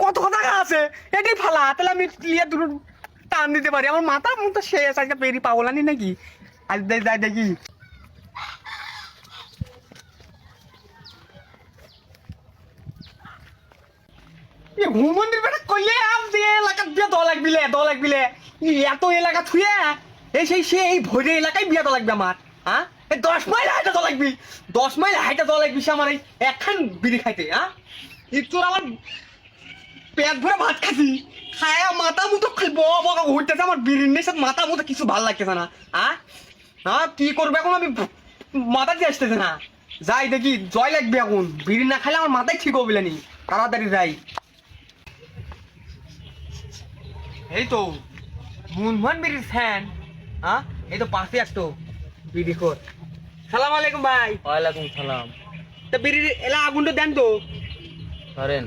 কত টাকা আছে এটি ফালা তাহলে আমি লিয়ে দুটো টান দিতে পারি আমার মাথা মুখ তো শেষ আজকে পেরি পাগলানি নাকি আজ যাই দেখি ঘুমন্দির বেটা কইলে এলাকা বিয়ে দেওয়া লাগবিলে এত এলাকা থুয়ে সেই ভোরে এলাকায় বিয়ে দেওয়া লাগবে আমার হ্যাঁ 10 মাইল হাইটা দেওয়া লাগবি 10 মাইল হাইটা দেওয়া লাগবি সে আমার এই একখান বিড়ি খাইতে হ্যাঁ তোর আমার পেট ভরে ভাত খাচ্ছি খায়া মাথা মুতো বকা ঘুরতেছে আমার বিড়ির নেই সাথে মাথা মুতো কিছু ভালো লাগতেছে না হ্যাঁ কি করবে এখন আমি মাথা দিয়ে আসতেছে না যাই দেখি জয় লাগবে এখন বিড়ি না খাইলে আমার মাথায় ঠিক হবে নি তাড়াতাড়ি যাই এই তো মুনমান বিড়ির ফ্যান হ্যাঁ এই তো পাশে একটো বিড়ি খোর সালাম আলাইকুম ভাই ওয়ালাইকুম সালাম তা বিড়ির এলা আগুনটা দেন তো ধরেন